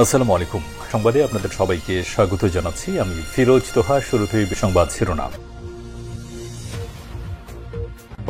আসসালামু আলাইকুম। সংবাদে আপনাদের সবাইকে স্বাগত জানাচ্ছি। আমি ফিরোজ তোহা। শুরুতেই সংবাদ শিরোনাম।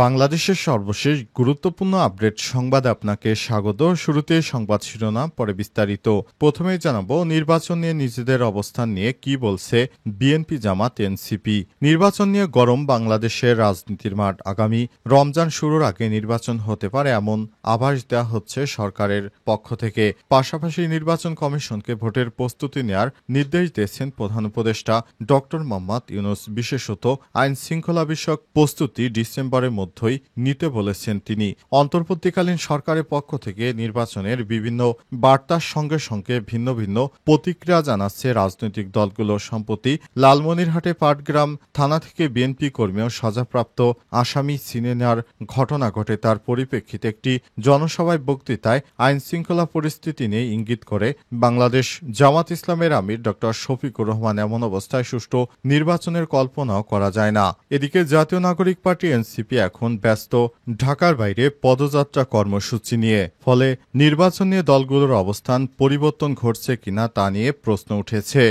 বাংলাদেশের সর্বশেষ গুরুত্বপূর্ণ আপডেট সংবাদে আপনাকে স্বাগত। শুরুতে সংবাদ শিরোনাম, পরে বিস্তারিত। প্রথমেই জানাবো নির্বাচন নিয়ে নিজেদের অবস্থান নিয়ে কি বলছে বিএনপি, জামাত, এনসিপি। নির্বাচন নিয়ে গরম বাংলাদেশের রাজনীতির মাঠ। আগামী রমজান শুরুর আগে নির্বাচন হতে পারে এমন আভাস দেওয়া হচ্ছে সরকারের পক্ষ থেকে। পাশাপাশি নির্বাচন কমিশনকে ভোটের প্রস্তুতি নেয়ার নির্দেশ দিয়েছেন প্রধান উপদেষ্টা ড মোহাম্মদ ইউনূস। বিশেষত আইন শৃঙ্খলা বিষয়ক প্রস্তুতি ডিসেম্বরের মধ্যেই নিতে বলেছেন তিনি। অন্তর্বর্তীকালীন সরকারের পক্ষ থেকে নির্বাচনের বিভিন্ন বার্তার সঙ্গে সঙ্গে ভিন্ন ভিন্ন প্রতিক্রিয়া জানাচ্ছে রাজনৈতিক দলগুলো। সম্প্রতি লালমনিরহাটে পাটগ্রাম থানা থেকে বিএনপি কর্মী ও সাজাপ্রাপ্ত আসামি ছিনে নেওয়ার ঘটনা ঘটে। তার পরিপ্রেক্ষিতে একটি জনসভায় বক্তৃতায় আইন শৃঙ্খলা পরিস্থিতি নিয়ে ইঙ্গিত করে বাংলাদেশ জামাত ইসলামের আমির ড শফিকুর রহমান, এমন অবস্থায় সুষ্ঠু নির্বাচনের কল্পনাও করা যায় না। এদিকে জাতীয় নাগরিক পার্টি এনসিপি এখন ব্যস্ত ঢাকার বাইরে পদযাত্রা কর্মসূচি নিয়ে। ফলে নির্বাচন নিয়ে দলগুলোর অবস্থান পরিবর্তন ঘটছে কিনা তা নিয়ে প্রশ্ন উঠেছে।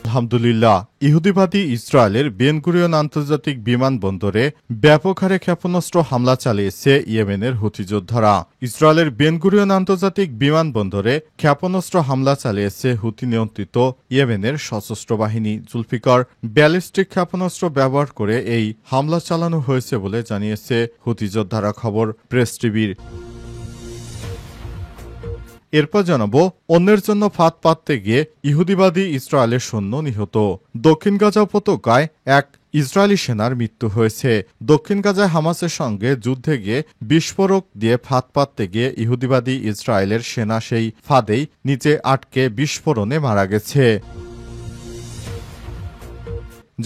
আলহামদুলিল্লাহ, ইহুদিবাদী ইসরায়েলের বেন গুরিয়ন আন্তর্জাতিক বিমানবন্দরে ব্যাপক হারে ক্ষেপণাস্ত্র হামলা চালিয়েছে ইয়েমেনের হুথি যোদ্ধারা। ইসরায়েলের বেন গুরিয়ন আন্তর্জাতিক বিমানবন্দরে ক্ষেপণাস্ত্র হামলা চালিয়েছে হুথি নিয়ন্ত্রিত ইয়েমেনের সশস্ত্র বাহিনী। জুলফিকার ব্যালিস্টিক ক্ষেপণাস্ত্র ব্যবহার করে এই হামলা চালানো হয়েছে বলে জানিয়েছে হুথি যোদ্ধারা। খবর প্রেস টিভির। এরপর জানাবো অন্যের জন্য ফাঁদ পাততে গিয়ে ইহুদিবাদী ইসরায়েলের সৈন্য নিহত। দক্ষিণ গাজা উপত্যকায় এক ইসরায়েলি সেনার মৃত্যু হয়েছে। দক্ষিণ গাজায় হামাসের সঙ্গে যুদ্ধে গিয়ে বিস্ফোরক দিয়ে ফাঁদ পাততে গিয়ে ইহুদিবাদী ইসরায়েলের সেনা সেই ফাঁদেই নিচে আটকে বিস্ফোরণে মারা গেছে।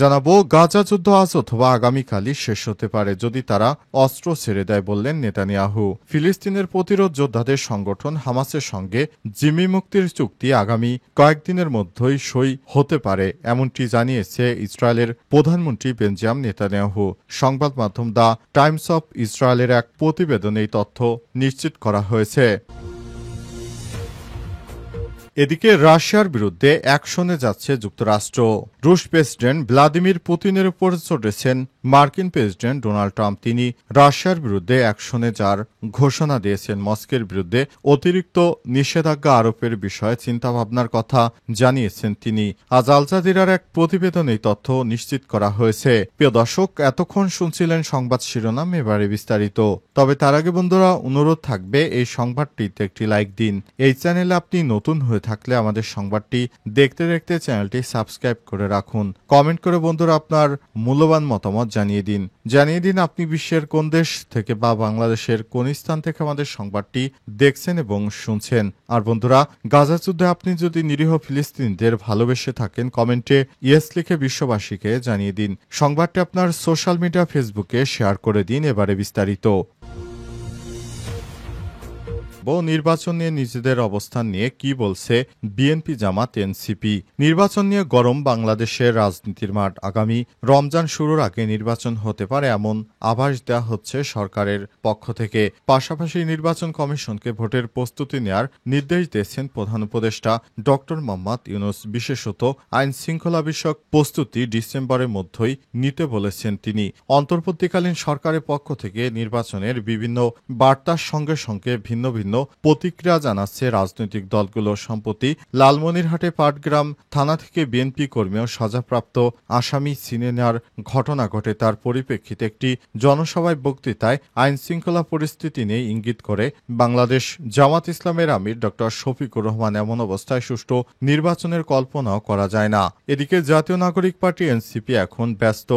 জানাবো গাজা যুদ্ধ আজ অথবা আগামীকালই শেষ হতে পারে যদি তারা অস্ত্র ছেড়ে দেয়, বললেন নেতানিয়াহু। ফিলিস্তিনের প্রতিরোধ যোদ্ধাদের সংগঠন হামাসের সঙ্গে জিম্মি মুক্তির চুক্তি আগামী কয়েকদিনের মধ্যেই সই হতে পারে, এমনটি জানিয়েছে ইসরায়েলের প্রধানমন্ত্রী বেঞ্জামিন নেতানিয়াহু। সংবাদ মাধ্যম দ্য টাইমস অফ ইসরায়েলের এক প্রতিবেদনে এই তথ্য নিশ্চিত করা হয়েছে। এদিকে রাশিয়ার বিরুদ্ধে অ্যাকশনে যাচ্ছে যুক্তরাষ্ট্র। রুশ প্রেসিডেন্ট ভ্লাদিমির পুতিনের উপর চটেছেন মার্কিন প্রেসিডেন্ট ডোনাল্ড ট্রাম্প। তিনি রাশিয়ার বিরুদ্ধে অ্যাকশনে যাওয়ার ঘোষণা দিয়েছেন। মস্কোর বিরুদ্ধে অতিরিক্ত নিষেধাজ্ঞা আরোপের বিষয়ে চিন্তাভাবনার কথা জানিয়েছেন তিনি। আজ আল জাজিরার এক প্রতিবেদনে এই তথ্য নিশ্চিত করা হয়েছে। প্রিয় দর্শক, এতক্ষণ শুনছিলেন সংবাদ শিরোনাম, এবারে বিস্তারিত। তবে তার আগে বন্ধুরা, অনুরোধ থাকবে এই সংবাদটিতে একটি লাইক দিন। এই চ্যানেলে আপনি নতুন হয়ে থাকলে আমাদের সংবাদটি দেখতে দেখতে চ্যানেলটি সাবস্ক্রাইব করে রাখুন। কমেন্ট করে বন্ধুরা আপনার মূল্যবান মতামত জানিয়ে দিন আপনি বিশ্বের কোন দেশ থেকে বা বাংলাদেশের কোন স্থান থেকে আমাদের সংবাদটি দেখছেন এবং শুনছেন। আর বন্ধুরা, গাজা যুদ্ধে আপনি যদি নিরীহ ফিলিস্তিনিদের ভালোবেসে থাকেন, কমেন্টে ইয়েস লিখে বিশ্ববাসীকে জানিয়ে দিন। সংবাদটি আপনার সোশ্যাল মিডিয়া ফেসবুকে শেয়ার করে দিন। এবারে বিস্তারিত। নির্বাচন নিয়ে নিজেদের অবস্থান নিয়ে কি বলছে বিএনপি, জামাত, এনসিপি। নির্বাচন নিয়ে গরম বাংলাদেশের রাজনীতির মাঠ। আগামী রমজান শুরুর আগে নির্বাচন হতে পারে এমন আভাস দেওয়া হচ্ছে সরকারের পক্ষ থেকে। পাশাপাশি নির্বাচন কমিশনকে ভোটের প্রস্তুতি নেয়ার নির্দেশ দিয়েছেন প্রধান উপদেষ্টা ড মোহাম্মদ ইউনূস। বিশেষত আইন শৃঙ্খলা বিষয়ক প্রস্তুতি ডিসেম্বরের মধ্যেই নিতে বলেছেন তিনি। অন্তর্বর্তীকালীন সরকারের পক্ষ থেকে নির্বাচনের বিভিন্ন বার্তার সঙ্গে সঙ্গে ভিন্ন ভিন্ন প্রতিক্রিয়া জানাচ্ছে রাজনৈতিক দলগুলো। সম্প্রতি লালমনিরহাটে পাটগ্রাম থানা থেকে বিএনপি কর্মী ও সাজাপ্রাপ্ত আসামি ছিনে নেওয়ার ঘটনা ঘটে। তার পরিপ্রেক্ষিতে একটি জনসভায় বক্তৃতায় আইন শৃঙ্খলা পরিস্থিতি নিয়ে ইঙ্গিত করে বাংলাদেশ জামাত ইসলামের আমির ড শফিকুর রহমান, এমন অবস্থায় সুষ্ঠু নির্বাচনের কল্পনাও করা যায় না। এদিকে জাতীয় নাগরিক পার্টি এনসিপি এখন ব্যস্ত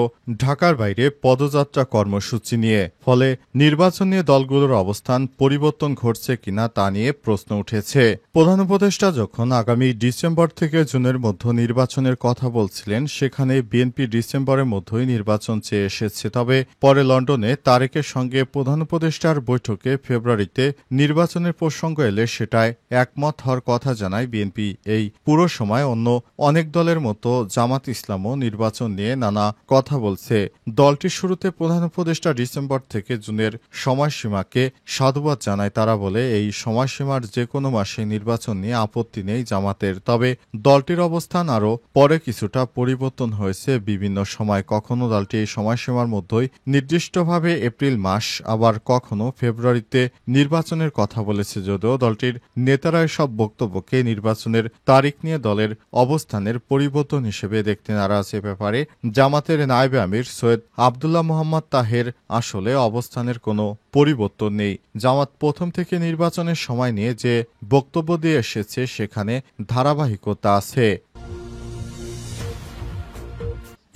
ঢাকার বাইরে পদযাত্রা কর্মসূচি নিয়ে। ফলে নির্বাচন নিয়ে দলগুলোর অবস্থান পরিবর্তন ঘটছে কিনা তা নিয়ে প্রশ্ন উঠেছে। প্রধান উপদেষ্টা যখন আগামী ডিসেম্বর থেকে জুনের মধ্যে নির্বাচনের কথা বলছিলেন, সেখানে বিএনপি ডিসেম্বরের মধ্যেই নির্বাচন চেয়ে এসেছে। তবে পরে লন্ডনে তারেকের সঙ্গে প্রধান উপদেষ্টার বৈঠকে ফেব্রুয়ারিতে নির্বাচনের প্রসঙ্গ এলে সেটায় একমত হওয়ার কথা জানায় বিএনপি। এই পুরো সময় অন্য অনেক দলের মতো জামাত ইসলামও নির্বাচন নিয়ে নানা কথা বলছে। দলটির শুরুতে প্রধান উপদেষ্টা ডিসেম্বর থেকে জুনের সময়সীমাকে সাধুবাদ জানায়। তারা বলে এই সময়সীমার যে কোনো মাসে নির্বাচন নিয়ে আপত্তি নেই জামাতের। তবে দলটির অবস্থান আরও পরে কিছুটা পরিবর্তন হয়েছে বিভিন্ন সময়। কখনো দলটি এই সময়সীমার মধ্যেই নির্দিষ্টভাবে এপ্রিল মাস, আবার কখনো ফেব্রুয়ারিতে নির্বাচনের কথা বলেছে, যদিও দলটির নেতারা এসব বক্তব্যকে নির্বাচনের তারিখ নিয়ে দলের অবস্থানের পরিবর্তন হিসেবে দেখতে নারাজ। এ ব্যাপারে জামাতের নায়েবে আমির সৈয়দ আবদুল্লাহ মোহাম্মদ তাহের আসলে অবস্থানের কোনো পরিবর্তন নেই। জামাত প্রথম থেকে নির্বাচনের সময় নিয়ে যে বক্তব্য দিয়ে এসেছে সেখানে ধারাবাহিকতা আছে।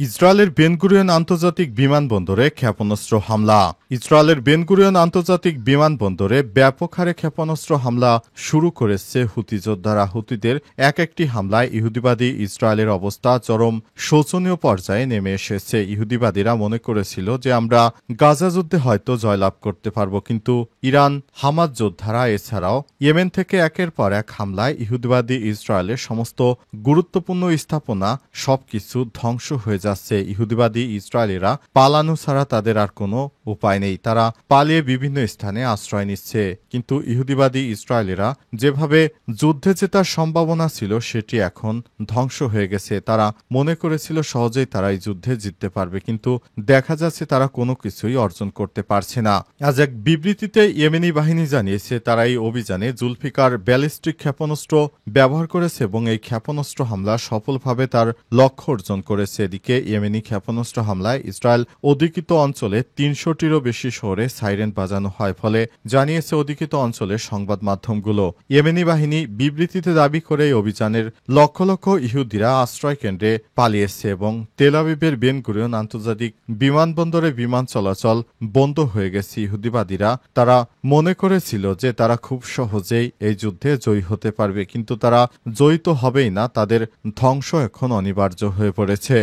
ইসরায়েলের বেন গুরিয়ন আন্তর্জাতিক বিমানবন্দরে ক্ষেপণাস্ত্র হামলা। ইসরায়েলের বেন গুরিয়ন আন্তর্জাতিক বিমানবন্দরে ব্যাপক হারে ক্ষেপণাস্ত্র হামলা শুরু করেছে হুতি যোদ্ধারা। হুতিদের একটি হামলায় ইহুদিবাদী ইসরায়েলের অবস্থা চরম শোচনীয় পর্যায়ে নেমে এসেছে। ইহুদিবাদীরা মনে করেছিল যে আমরা গাজা যুদ্ধে হয়তো জয়লাভ করতে পারব, কিন্তু ইরান হামাস যোদ্ধারা এছাড়াও ইয়েমেন থেকে একের পর এক হামলায় ইহুদিবাদী ইসরায়েলের সমস্ত গুরুত্বপূর্ণ স্থাপনা সবকিছু ধ্বংস হয়ে যাচ্ছে। ইহুদিবাদী ইসরায়েলিরা পালানো ছাড়া তাদের আর কোনো উপায় নেই। তারা পালিয়ে বিভিন্ন স্থানে আশ্রয় নিচ্ছে। কিন্তু ইহুদিবাদী ইসরায়েলিরা যেভাবে যুদ্ধে জেতার সম্ভাবনা ছিল সেটি এখন ধ্বংস হয়ে গেছে। তারা মনে করেছিল সহজেই তারা এই যুদ্ধে জিততে পারবে, কিন্তু দেখা যাচ্ছে তারা কোনো কিছুই অর্জন করতে পারছে না। আজ এক বিবৃতিতে ইয়েমেনি বাহিনী জানিয়েছে তারা এই অভিযানে জুলফিকার ব্যালিস্টিক ক্ষেপণাস্ত্র ব্যবহার করেছে এবং এই ক্ষেপণাস্ত্র হামলা সফলভাবে তার লক্ষ্য অর্জন করেছে। এদিকে ইয়েমেনি ক্ষেপণাস্ত্র হামলায় ইসরায়েল অধিকৃত অঞ্চলে ৩০০টিরও বেশি শহরে সাইরেন বাজানো হয়, ফলে জানিয়েছে অধিকৃত অঞ্চলের সংবাদ মাধ্যমগুলো। ইয়েমেনি বাহিনী বিবৃতিতে দাবি করে এই অভিযানের লক্ষ লক্ষ ইহুদিরা আশ্রয় কেন্দ্রে পালিয়েছে এবং তেল আবিবের বেন গুরিয়ন আন্তর্জাতিক বিমানবন্দরে বিমান চলাচল বন্ধ হয়ে গেছে। ইহুদিবাদীরা তারা মনে করেছিল যে তারা খুব সহজেই এই যুদ্ধে জয়ী হতে পারবে, কিন্তু তারা জয়ী তো হবেই না, তাদের ধ্বংস এখন অনিবার্য হয়ে পড়েছে।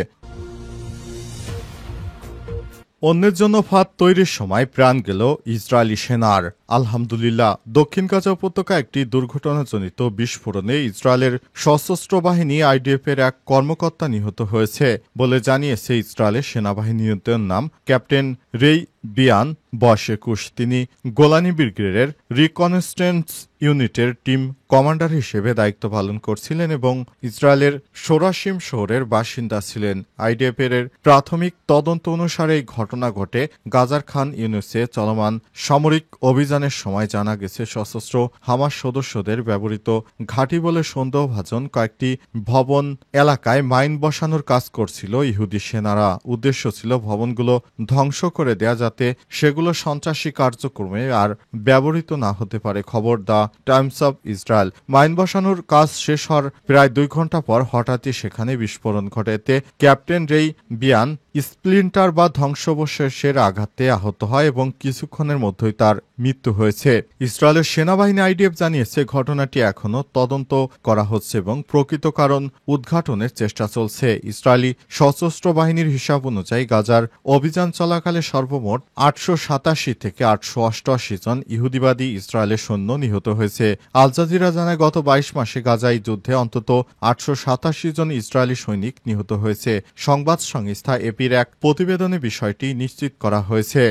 অন্যের জন্য ফাঁদ তৈরির সময় প্রাণ গেল ইসরায়েলি সেনার। আলহামদুলিল্লাহ, দক্ষিণ গাজা উপত্যকা একটি দুর্ঘটনাজনিত বিস্ফোরণে ইসরায়েলের সশস্ত্র বাহিনী আইডিএফের এক কর্মকর্তা নিহত হয়েছে বলে জানিয়েছে ইসরায়েলের সেনাবাহিনীর নাম ক্যাপ্টেন রেই বিয়ান, বয়স ২১। তিনি গোলানি ব্রিগেডের রিকনস্ট্রেন্স ইউনিটের টিম কমান্ডার হিসেবে দায়িত্ব পালন করছিলেন এবং ইসরায়েলের সোরাশিম শহরের বাসিন্দা ছিলেন। আইডিএফের প্রাথমিক তদন্ত অনুসারে এই ঘটনা ঘটে গাজার খান ইউনুসে চলমান সামরিক অভিযানের সময়। জানা গেছে সশস্ত্র হামাস সদস্যদের ব্যবহৃত ঘাঁটি বলে সন্দেহভাজন কয়েকটি ভবন এলাকায় মাইন বসানোর কাজ করছিল ইহুদি সেনারা। উদ্দেশ্য ছিল ভবনগুলো ধ্বংস করে দেয়া যাতে সেগুলো সন্ত্রাসী কার্যক্রমে আর ব্যবহৃত না হতে পারে। খবর the Times of Israel. Mine বসানোর কাজ শেষ হওয়ার প্রায় ২ ঘন্টা পর হঠাৎই সেখানে বিস্ফোরণ ঘটে। এতে ক্যাপ্টেন রেই বিয়ান স্প্লিন্টার বা ধ্বংসাবশেষের আঘাতে আহত হয় এবং কিছুক্ষণের মধ্যেই তার মৃত্যু হয়েছে। ইসরায়েলের সেনাবাহিনী আইডিএফ জানিয়েছে ঘটনাটি এখনও তদন্ত করা হচ্ছে এবং প্রকৃত কারণ উদ্ঘাটনের চেষ্টা চলছে। ইসরায়েলি সশস্ত্র বাহিনীর হিসাব অনুযায়ী গাজার অভিযান চলাকালে সর্বমোট ৮৮৭ থেকে ৮৮৮ জন ইহুদিবাদী ইসরায়েলের সৈন্য নিহত হয়েছে। আল জাজিরা জানায় গত ২২ মাসে গাজায় যুদ্ধে অন্তত ৮৮৭ জন ইসরায়েলি সৈনিক নিহত হয়েছে। সংবাদ সংস্থা এপির এক প্রতিবেদনে বিষয়টি নিশ্চিত করা হয়েছে।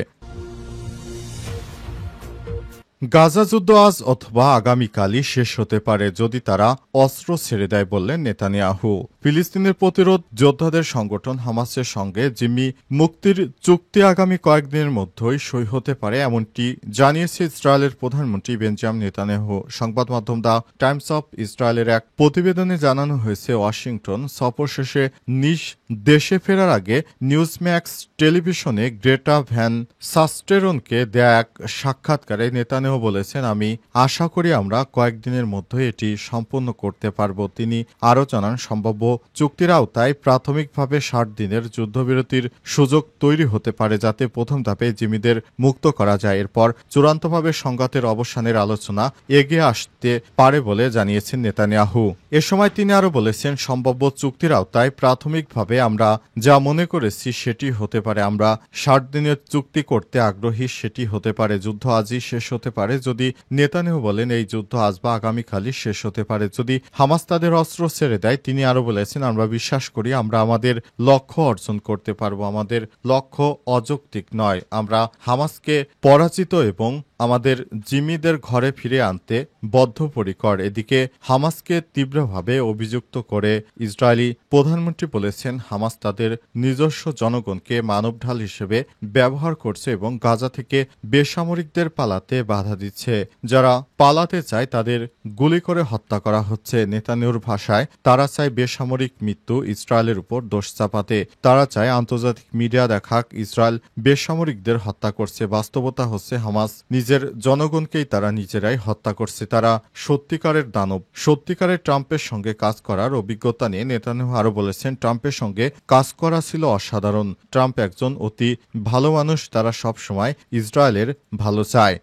গাজা যুদ্ধ আজ অথবা আগামীকালই শেষ হতে পারে যদি তারা অস্ত্র ছেড়ে দেয় বললেন নেতানিয়াহু। ফিলিস্তিনের প্রতিরোধ যোদ্ধাদের সংগঠন হামাসের সঙ্গে জিম্মি মুক্তির চুক্তি আগামী কয়েকদিনের মধ্যেই সই হতে পারে, এমনটি জানিয়েছে ইসরায়েলের প্রধানমন্ত্রী বেঞ্জামিন নেতানিয়াহু। সংবাদ মাধ্যম দ্য টাইমস অব ইসরায়েলের এক প্রতিবেদনে জানানো হয়েছে ওয়াশিংটন সফর শেষে নিজ দেশে ফেরার আগে নিউজম্যাক্স টেলিভিশনে গ্রেটা ভ্যান সাস্টেরনকে দেয়া এক সাক্ষাৎকারে নেতানিয়াহু বলেছেন, আমি আশা করি আমরা কয়েকদিনের মধ্যে এটি সম্পন্ন করতে পারব। তিনি আরও জানান, সম্ভাব্য চুক্তির আওতায় প্রাথমিকভাবে ৬০ দিনের যুদ্ধবিরতির সুযোগ তৈরি হতে পারে যাতে প্রথম ধাপে জিম্মিদের মুক্ত করা যায়। এরপর চূড়ান্তভাবে সংঘাতের অবসানের আলোচনা এগিয়ে আসতে পারে বলে জানিয়েছেন নেতানিয়াহু। এ সময় তিনি আরও বলেছেন, সম্ভাব্য চুক্তির আওতায় প্রাথমিকভাবে আমরা যা মনে করেছি সেটি হতে পারে। আমরা ৬০ দিনের চুক্তি করতে আগ্রহী, সেটি হতে পারে। যুদ্ধ আজই শেষ হতে পারে। যদি নেতানিয়াহু বলেন এই যুদ্ধ আজ বা আগামীকালই শেষ হতে পারে যদি হামাস তাদের অস্ত্র ছেড়ে দেয়। তিনি আরও বলেছেন, আমরা বিশ্বাস করি আমরা আমাদের লক্ষ্য অর্জন করতে পারব। আমাদের লক্ষ্য অযৌক্তিক নয়। আমরা হামাসকে পরাজিত এবং আমাদের জিম্মিদের ঘরে ফিরে আনতে বদ্ধপরিকর। এদিকে হামাসকে তীব্রভাবে অভিযুক্ত করে ইসরায়েলি প্রধানমন্ত্রী বলেছেন, হামাস তাদের নিজস্ব জনগণকে মানবঢাল হিসেবে ব্যবহার করছে এবং গাজা থেকে বেসামরিকদের পালাতে বাধা দিচ্ছে। যারা পালাতে চায় তাদের গুলি করে হত্যা করা হচ্ছে। নেতানিয়াহুর ভাষায়, তারা চায় বেসামরিক মৃত্যু, ইসরায়েলের উপর দোষ চাপাতে। তারা চায় আন্তর্জাতিক মিডিয়া দেখাক ইসরায়েল বেসামরিকদের হত্যা করছে। বাস্তবতা হচ্ছে হামাস নিজের জনগণকেই তারা নিজেরাই হত্যা করছে। তারা সত্যিকারের দানব। সত্যিকারের ট্রাম্পের সঙ্গে কাজ করার অভিজ্ঞতা নিয়ে নেতানিয়াহু আরও বলেছেন, ট্রাম্পের সঙ্গে কাজ করা ছিল অসাধারণ। ট্রাম্প একজন অতি ভালো মানুষ। তারা সব সময় ইসরায়েলের ভালো চায়।